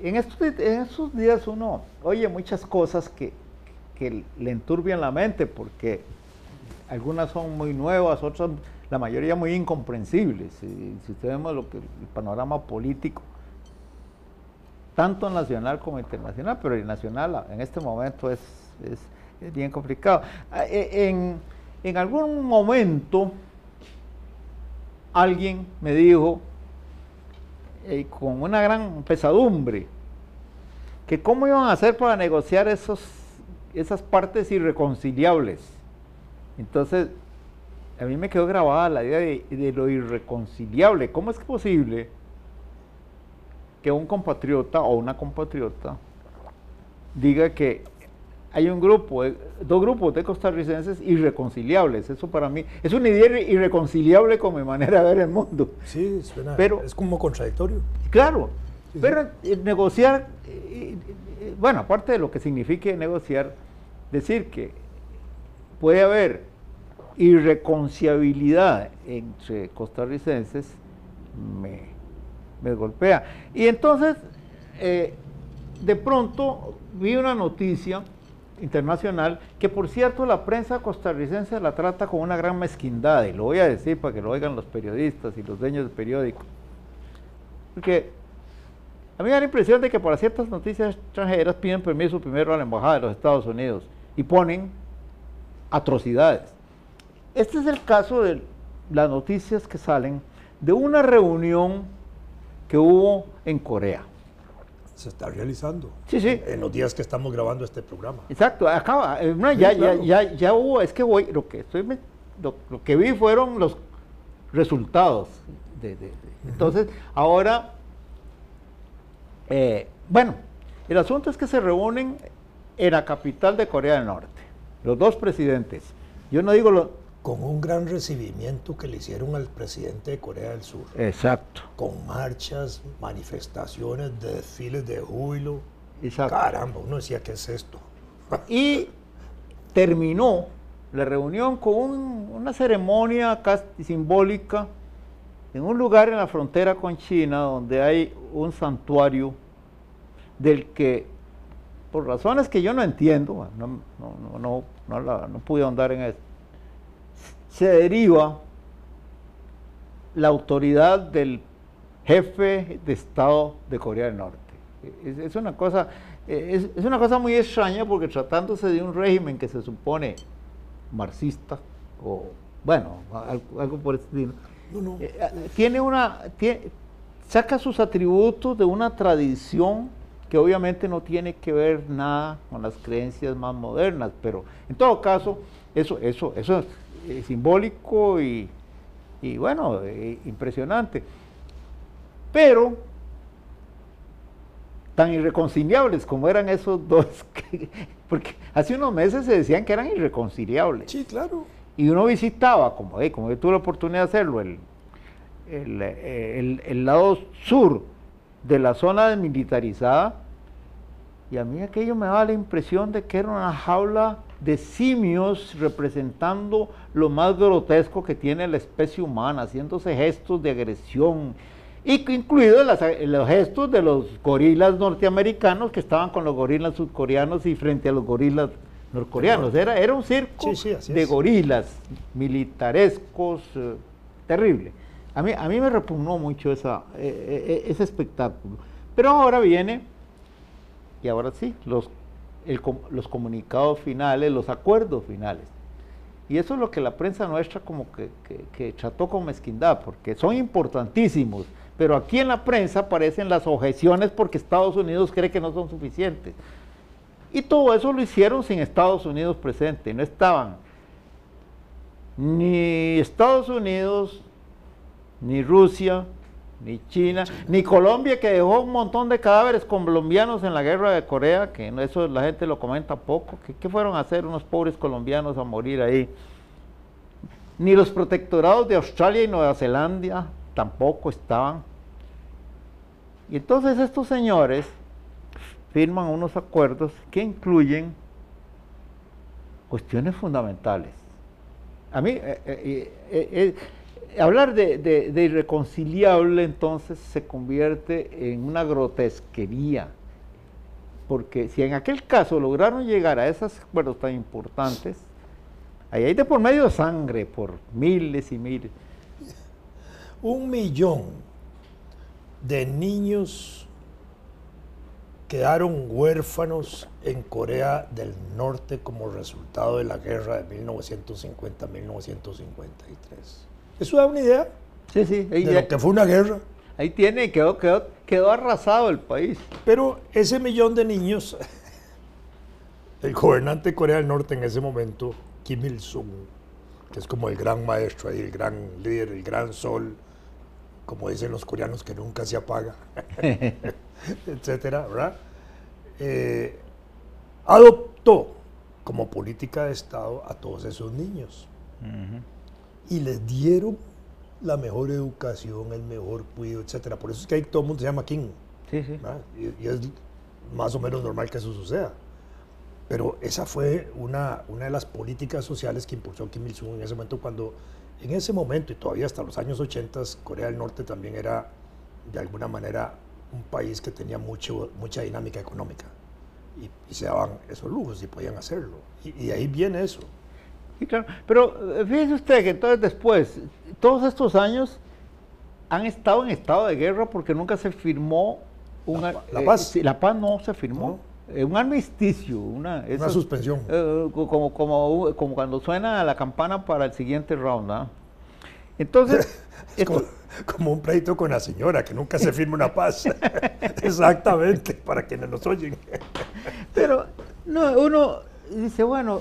en estos días uno oye muchas cosas que le enturbian la mente, porque algunas son muy nuevas, otras, la mayoría muy incomprensibles. Si usted vemos el panorama político, tanto nacional como internacional, pero el nacional en este momento es bien complicado. En algún momento alguien me dijo, con una gran pesadumbre, que cómo iban a hacer para negociar esas partes irreconciliables. Entonces, a mí me quedó grabada la idea de lo irreconciliable. ¿Cómo es posible que un compatriota o una compatriota diga que hay dos grupos de costarricenses irreconciliables? Eso para mí es una idea irreconciliable con mi manera de ver el mundo. Sí, suena, pero es como contradictorio. Claro, sí, pero sí. Negociar, bueno, aparte de lo que signifique negociar, decir que puede haber irreconciliabilidad entre costarricenses me golpea. Y entonces, de pronto vi una noticia internacional que, por cierto, la prensa costarricense la trata con una gran mezquindad, y lo voy a decir para que lo oigan los periodistas y los dueños del periódico, porque a mí me da la impresión de que para ciertas noticias extranjeras piden permiso primero a la embajada de los Estados Unidos y ponen atrocidades. Este es el caso de las noticias que salen de una reunión que hubo en Corea. Se está realizando. Sí, sí. En los días que estamos grabando este programa. Exacto, acaba, ya hubo, es que lo que vi fueron los resultados. Entonces, ahora, bueno, el asunto es que se reúnen en la capital de Corea del Norte, los dos presidentes. Yo no digo con un gran recibimiento que le hicieron al presidente de Corea del Sur. Exacto. Con marchas, manifestaciones, desfiles de júbilo. Exacto. Caramba, uno decía, ¿qué es esto? Y terminó la reunión con una ceremonia casi simbólica en un lugar en la frontera con China, donde hay un santuario del que, por razones que yo no entiendo, no pude ahondar en eso, se deriva la autoridad del jefe de Estado de Corea del Norte. Es una cosa muy extraña, porque tratándose de un régimen que se supone marxista, o bueno, algo por el estilo, saca sus atributos de una tradición que obviamente no tiene que ver nada con las creencias más modernas, pero en todo caso, eso es simbólico y bueno, impresionante. Pero tan irreconciliables como eran esos dos, porque hace unos meses se decían que eran irreconciliables. Sí, claro. Y uno visitaba, como yo tuve la oportunidad de hacerlo, el lado sur de la zona desmilitarizada, y a mí aquello me daba la impresión de que era una jaula de simios representando lo más grotesco que tiene la especie humana, haciéndose gestos de agresión, incluidos los gestos de los gorilas norteamericanos que estaban con los gorilas sudcoreanos y frente a los gorilas norcoreanos. Era un circo de gorilas militarescos, terrible. A mí me repugnó mucho ese espectáculo. Pero ahora viene, y ahora sí, los comunicados finales, los acuerdos finales. Y eso es lo que la prensa nuestra como que trató con mezquindad, porque son importantísimos, pero aquí en la prensa aparecen las objeciones porque Estados Unidos cree que no son suficientes. Y todo eso lo hicieron sin Estados Unidos presente. No estaban ni Estados Unidos, ni Rusia, ni China, ni Colombia, que dejó un montón de cadáveres colombianos en la guerra de Corea, que eso la gente lo comenta poco. ¿Qué fueron a hacer unos pobres colombianos a morir ahí? Ni los protectorados de Australia y Nueva Zelanda tampoco estaban. Y entonces estos señores firman unos acuerdos que incluyen cuestiones fundamentales. A mí, hablar de irreconciliable entonces se convierte en una grotesquería, porque si en aquel caso lograron llegar a esos acuerdos tan importantes, ahí hay de por medio sangre por miles y miles. 1 millón de niños quedaron huérfanos en Corea del Norte como resultado de la guerra de 1950-1953. ¿Eso da una idea Sí, sí, ahí, de lo que fue una guerra? ahí tiene, quedó arrasado el país. Pero ese millón de niños, el gobernante de Corea del Norte en ese momento, Kim Il-sung, que es como el gran maestro ahí, el gran líder, el gran sol, como dicen los coreanos, que nunca se apaga, etcétera, ¿verdad? Adoptó como política de Estado a todos esos niños y les dieron la mejor educación, el mejor cuidado, etcétera. Por eso es que ahí todo el mundo se llama Kim, Sí, sí. ¿verdad? Y es más o menos normal que eso suceda. Pero esa fue una de las políticas sociales que impulsó Kim Il-sung en ese momento, cuando en ese momento y todavía hasta los años 80, Corea del Norte también era de alguna manera un país que tenía mucha dinámica económica y se daban esos lujos y podían hacerlo. Y ahí viene eso. Sí, claro. Pero fíjese usted que entonces después, todos estos años han estado en estado de guerra porque nunca se firmó la paz. Sí, la paz no se firmó. Un armisticio, una suspensión. Como cuando suena la campana para el siguiente round, ¿no? Entonces, es como un pleito con la señora, que nunca se firma una paz. Exactamente, para quienes nos oyen. Pero no, uno dice, bueno,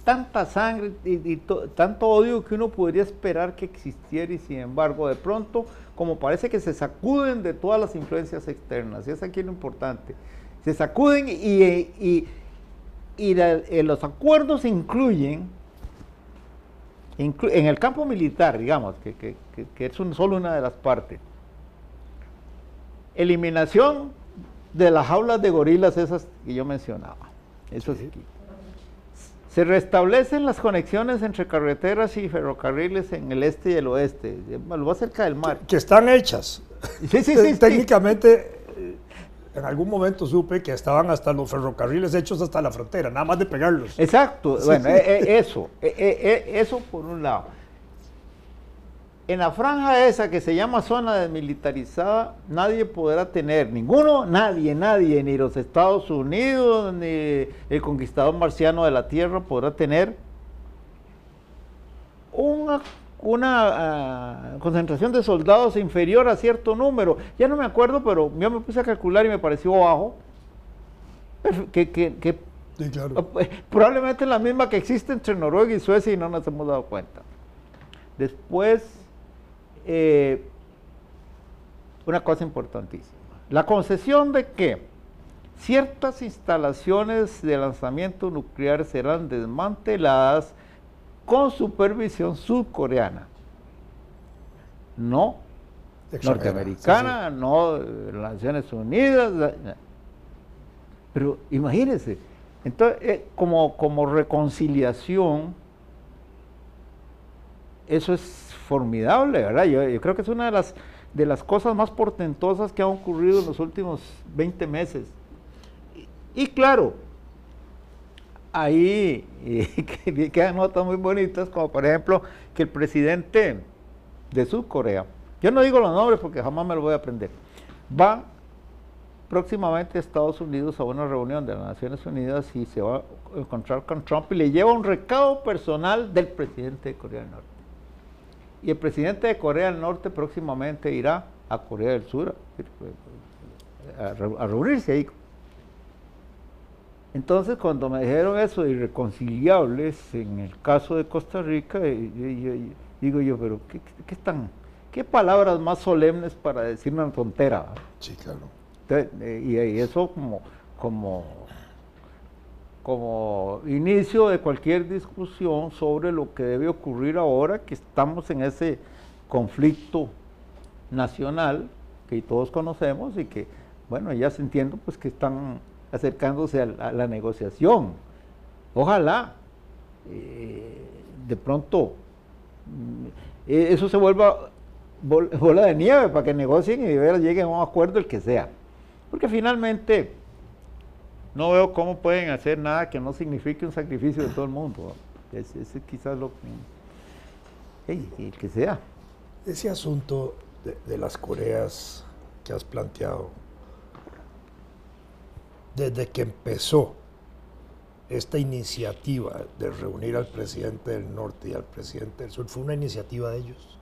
tanta sangre y tanto odio que uno podría esperar que existiera, y sin embargo, de pronto, como parece que se sacuden de todas las influencias externas, y es aquí lo importante, se sacuden y los acuerdos incluyen, en el campo militar, digamos, que es solo una de las partes, eliminación de las jaulas de gorilas esas que yo mencionaba. Eso sí. Se restablecen las conexiones entre carreteras y ferrocarriles en el este y el oeste, lo más cerca del mar. Que están hechas. Sí. Técnicamente, en algún momento supe que estaban hasta los ferrocarriles hechos hasta la frontera, nada más de pegarlos. Exacto, bueno, eso por un lado. En la franja esa que se llama zona desmilitarizada, nadie podrá tener, nadie, ni los Estados Unidos, ni el conquistador marciano de la Tierra podrá tener una concentración de soldados inferior a cierto número. Ya no me acuerdo, pero yo me puse a calcular y me pareció bajo. Sí, claro. Probablemente la misma que existe entre Noruega y Suecia y no nos hemos dado cuenta. Después, una cosa importantísima, la concesión de que ciertas instalaciones de lanzamiento nuclear serán desmanteladas con supervisión sudcoreana, no norteamericana, no las Naciones Unidas. Pero imagínense, entonces como reconciliación, eso es formidable, ¿verdad? Yo creo que es una de las cosas más portentosas que han ocurrido en los últimos 20 meses. Y claro, ahí quedan notas muy bonitas, como por ejemplo que el presidente de Sudcorea, yo no digo los nombres porque jamás me lo voy a aprender, va próximamente a Estados Unidos a una reunión de las Naciones Unidas y se va a encontrar con Trump y le lleva un recado personal del presidente de Corea del Norte. Y el presidente de Corea del Norte próximamente irá a Corea del Sur a reunirse ahí. Entonces, cuando me dijeron eso de irreconciliables, en el caso de Costa Rica, digo yo, pero ¿qué palabras más solemnes para decir una tontera? Sí, claro. Entonces, y eso como inicio de cualquier discusión sobre lo que debe ocurrir ahora que estamos en ese conflicto nacional que todos conocemos y que, bueno, ya se entiende pues que están acercándose a la negociación. Ojalá de pronto Eso se vuelva bola de nieve para que negocien y de veras lleguen a un acuerdo el que sea. Porque finalmente no veo cómo pueden hacer nada que no signifique un sacrificio de todo el mundo. Ese quizás lo que... el que sea. Ese asunto de las Coreas que has planteado, desde que empezó esta iniciativa de reunir al presidente del norte y al presidente del sur, fue una iniciativa de ellos.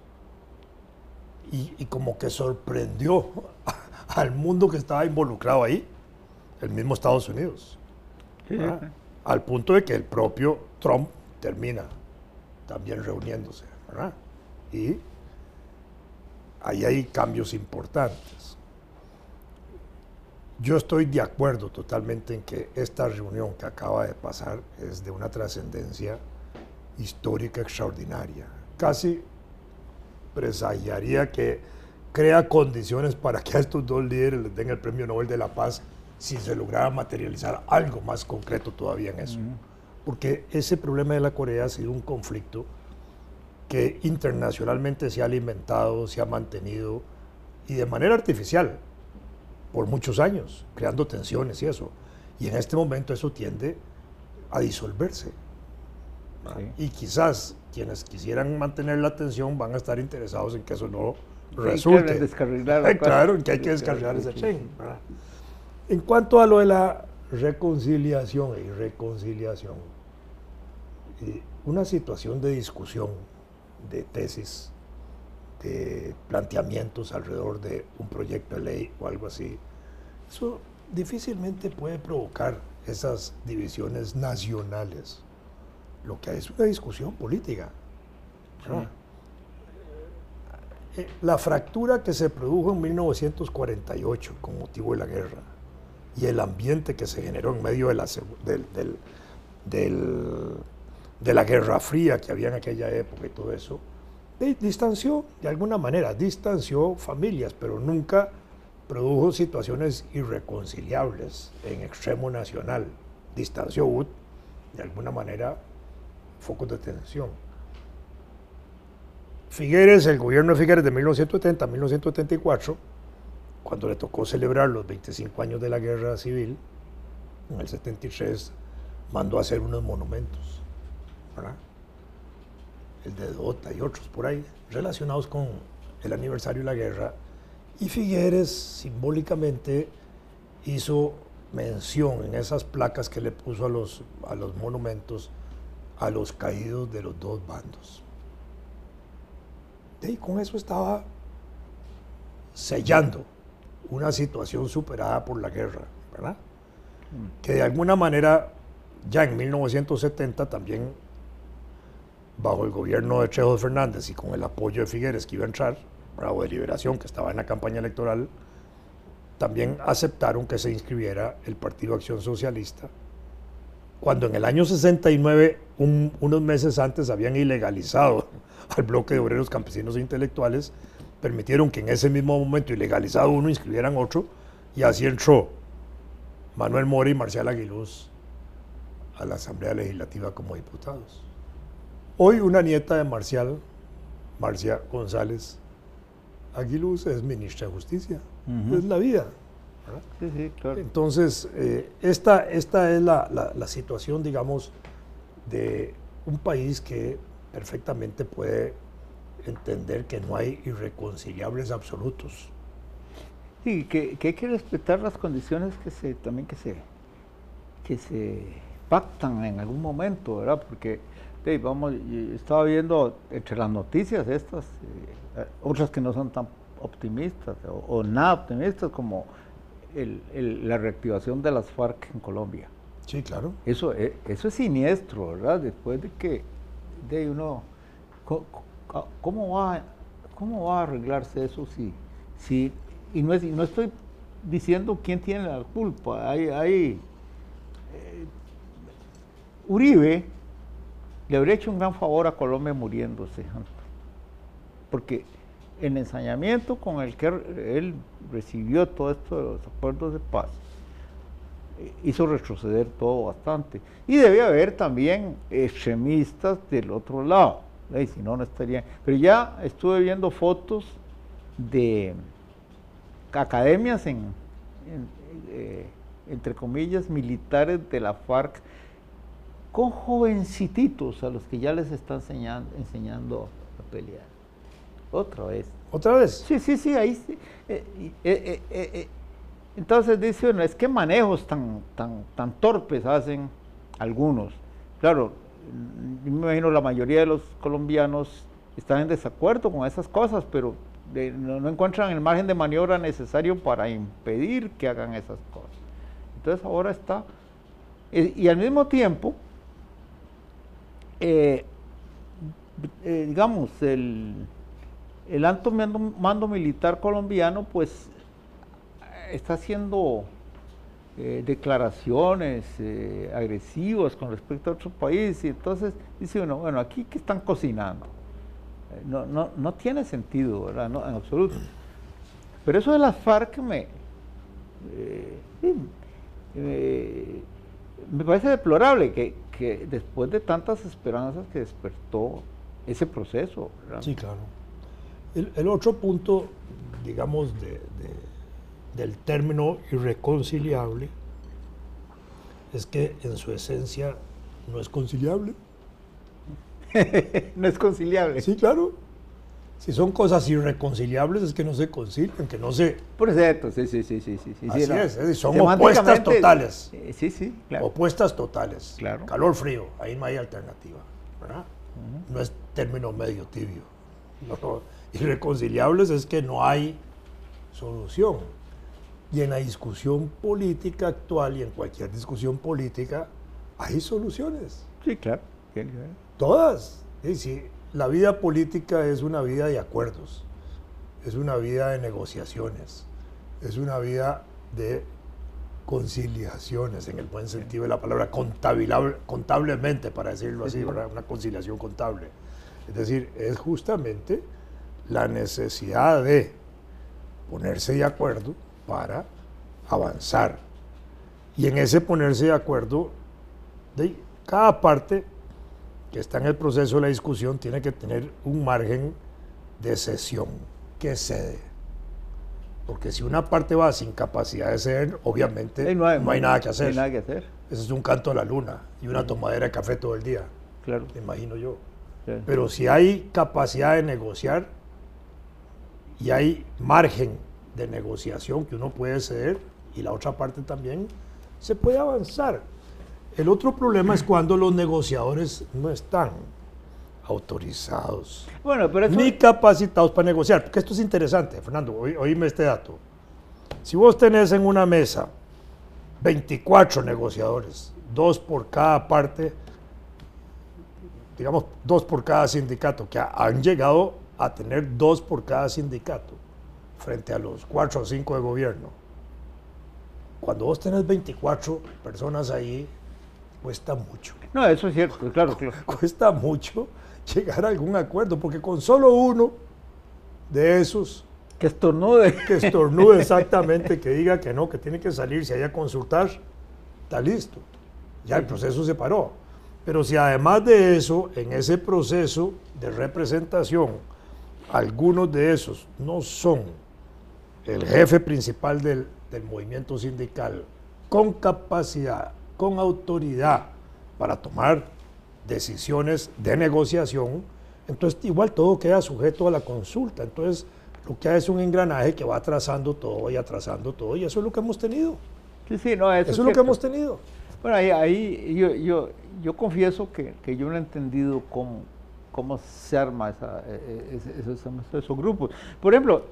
Y como que sorprendió al mundo que estaba involucrado ahí, el mismo Estados Unidos. Sí. Al punto de que el propio Trump termina también reuniéndose, ¿verdad? Y ahí hay cambios importantes. Yo estoy de acuerdo totalmente en que esta reunión que acaba de pasar es de una trascendencia histórica extraordinaria. Casi presagiaría que crea condiciones para que a estos dos líderes les den el Premio Nobel de la Paz si se lograra materializar algo más concreto todavía en eso. Porque ese problema de la Corea ha sido un conflicto que internacionalmente se ha alimentado, se ha mantenido, y de manera artificial, por muchos años, creando tensiones y eso. Y en este momento eso tiende a disolverse. Sí. Y quizás quienes quisieran mantener la tensión van a estar interesados en que eso no resulte. En descarrilar, claro, en que hay que descarrilar ese tren. En cuanto a lo de la reconciliación y reconciliación, una situación de discusión, de tesis, de planteamientos alrededor de un proyecto de ley o algo así, eso difícilmente puede provocar esas divisiones nacionales. Lo que hay es una discusión política. Sí. La fractura que se produjo en 1948 con motivo de la guerra y el ambiente que se generó en medio de la Guerra Fría que había en aquella época y todo eso, distanció, de alguna manera, distanció familias, pero nunca produjo situaciones irreconciliables en extremo nacional. Distanció, de alguna manera, focos de tensión. Figueres, el gobierno de Figueres de 1970 a 1974, cuando le tocó celebrar los 25 años de la guerra civil, en el 73, mandó a hacer unos monumentos, ¿verdad? El de Dota y otros por ahí, relacionados con el aniversario de la guerra, y Figueres simbólicamente hizo mención en esas placas que le puso a los monumentos a los caídos de los dos bandos. Y con eso estaba sellando una situación superada por la guerra, ¿verdad? Que de alguna manera, ya en 1970 también, bajo el gobierno de Trejo Fernández y con el apoyo de Figueres que iba a entrar, Bravo de Liberación, que estaba en la campaña electoral, también aceptaron que se inscribiera el Partido Acción Socialista, cuando en el año 69, unos meses antes, habían ilegalizado al bloque de obreros, campesinos e intelectuales, permitieron que en ese mismo momento, ilegalizado uno, inscribieran otro, y así entró Manuel Mora y Marcial Aguiluz a la Asamblea Legislativa como diputados. Hoy una nieta de Marcial, Marcia González Aguiluz, es ministra de Justicia. Es la vida. Sí, sí, claro. Entonces, esta es la situación, digamos, de un país que perfectamente puede entender que no hay irreconciliables absolutos. Sí, que hay que respetar las condiciones que se pactan en algún momento, ¿verdad? Porque vamos, estaba viendo entre las noticias estas, otras que no son tan optimistas o nada optimistas, como la reactivación de las FARC en Colombia. Sí, claro. Eso es siniestro, ¿verdad? Después de que uno, ¿cómo va a arreglarse eso si y no estoy diciendo quién tiene la culpa? Uribe le habría hecho un gran favor a Colombia muriéndose, porque el ensañamiento con el que él recibió todo esto de los acuerdos de paz hizo retroceder todo bastante. Y debe haber también extremistas del otro lado, Si no, no estaría. Pero ya estuve viendo fotos de academias entre comillas, militares de la FARC, con jovencititos a los que ya les están enseñando a pelear. Otra vez. ¿Otra vez? Sí, ahí sí. Entonces dice uno, es que manejos tan torpes hacen algunos. Claro, yo me imagino la mayoría de los colombianos están en desacuerdo con esas cosas, pero no encuentran el margen de maniobra necesario para impedir que hagan esas cosas. Entonces ahora está, y al mismo tiempo, digamos, el alto mando militar colombiano pues está haciendo declaraciones agresivas con respecto a otro país, y entonces dice uno, bueno, aquí ¿qué están cocinando? No tiene sentido, ¿verdad? No, en absoluto. Pero eso de las FARC me parece deplorable que después de tantas esperanzas que despertó ese proceso, ¿verdad? Sí, claro. El otro punto, digamos, del término irreconciliable es que en su esencia no es conciliable. No es conciliable. Sí, claro. Si son cosas irreconciliables es que no se concilian, que no se... Por cierto, sí. Así no. es, son opuestas totales. Sí, claro. Opuestas totales. Claro. Calor, frío, ahí no hay alternativa, ¿verdad? No es término medio tibio. No. Irreconciliables es que no hay solución. Y en la discusión política actual y en cualquier discusión política hay soluciones. Sí, claro. Todas. Es decir, la vida política es una vida de acuerdos, es una vida de negociaciones, es una vida de conciliaciones, en el buen sentido de la palabra, contablemente, para decirlo así, ¿verdad? Una conciliación contable. Es decir, es justamente la necesidad de ponerse de acuerdo para avanzar. Y en ese ponerse de acuerdo, cada parte que está en el proceso de la discusión tiene que tener un margen de cesión, que cede. Porque si una parte va sin capacidad de ceder, obviamente no hay nada que hacer. No hay nada que hacer. Eso es un canto a la luna y una tomadera de café todo el día. Claro. Me imagino yo. Claro. Pero si hay capacidad de negociar y hay margen de negociación que uno puede ceder y la otra parte también, se puede avanzar. El otro problema es cuando los negociadores no están autorizados, bueno, pero eso... ni capacitados para negociar. Porque esto es interesante, Fernando, oíme este dato. Si vos tenés en una mesa 24 negociadores, 2 por cada parte, digamos 2 por cada sindicato, que han llegado a tener 2 por cada sindicato, frente a los 4 o 5 de gobierno. Cuando vos tenés 24 personas ahí, cuesta mucho. No, eso es cierto, claro. Cuesta mucho llegar a algún acuerdo, porque con solo uno de esos... Que estornude. Que estornude exactamente, que diga que no, que tiene que salirse ahí a consultar, está listo. Ya el proceso se paró. Pero si además de eso, en ese proceso de representación, algunos de esos no son el jefe principal del movimiento sindical, con capacidad, con autoridad para tomar decisiones de negociación, entonces igual todo queda sujeto a la consulta. Entonces lo que hay es un engranaje que va atrasando todo y atrasando todo, y eso es lo que hemos tenido. Sí, no, eso es lo que hemos tenido. Bueno, ahí yo confieso que yo no he entendido cómo se arma esos grupos. Por ejemplo,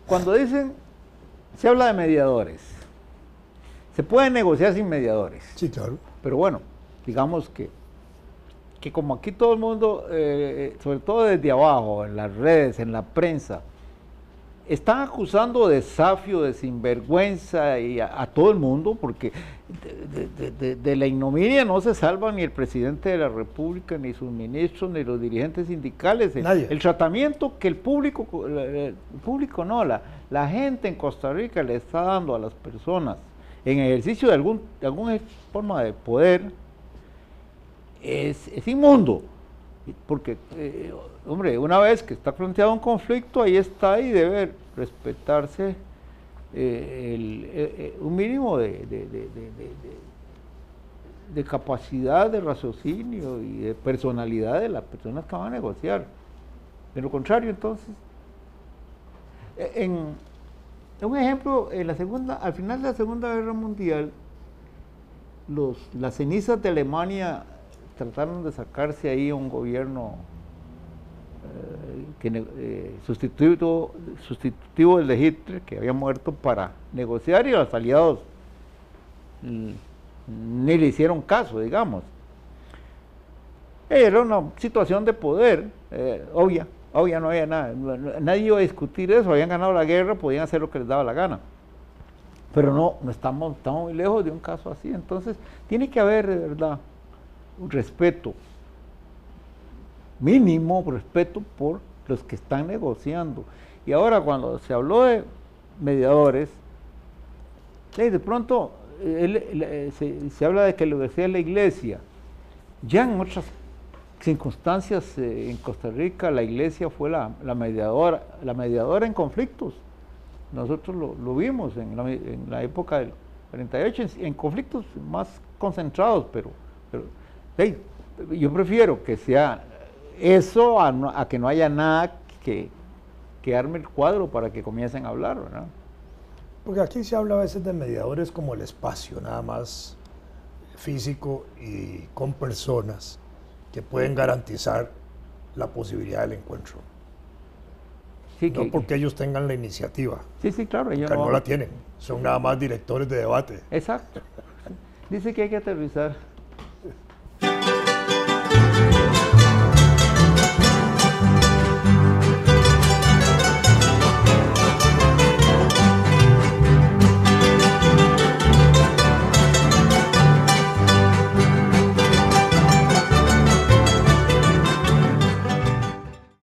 cuando se habla de mediadores, se puede negociar sin mediadores. Sí, claro. Pero bueno, digamos que como aquí todo el mundo, sobre todo desde abajo, en las redes, en la prensa, están acusando de safio, de sinvergüenza y a todo el mundo, porque de la ignominia no se salva ni el presidente de la República, ni sus ministros, ni los dirigentes sindicales. Nadie. El tratamiento que el público no, la gente en Costa Rica le está dando a las personas en ejercicio de alguna forma de poder es inmundo. Porque, hombre, una vez que está planteado un conflicto, ahí está y debe respetarse un mínimo de capacidad de raciocinio y de personalidad de las personas que van a negociar. De lo contrario, entonces, en un ejemplo, al final de la Segunda Guerra Mundial, las cenizas de Alemania trataron de sacarse ahí un gobierno sustitutivo del de Hitler, que había muerto, para negociar, y los aliados ni le hicieron caso, digamos. Era una situación de poder obvia, no había nada, nadie iba a discutir eso, habían ganado la guerra, podían hacer lo que les daba la gana. Pero no estamos muy lejos de un caso así. Entonces tiene que haber, de verdad, un respeto mínimo, respeto por los que están negociando. Y ahora, cuando se habló de mediadores, de pronto se habla de que lo decía la iglesia. Ya en otras circunstancias en Costa Rica la iglesia fue la mediadora en conflictos. Nosotros lo vimos en la época del 48, en conflictos más concentrados, pero yo prefiero que sea eso a que no haya nada que arme el cuadro para que comiencen a hablar, ¿verdad? Porque aquí se habla a veces de mediadores como el espacio, nada más físico y con personas que pueden garantizar la posibilidad del encuentro. Sí, no porque ellos tengan la iniciativa. Sí, claro. Ellos no la tienen, son nada más directores de debate. Exacto. Dice que hay que aterrizar.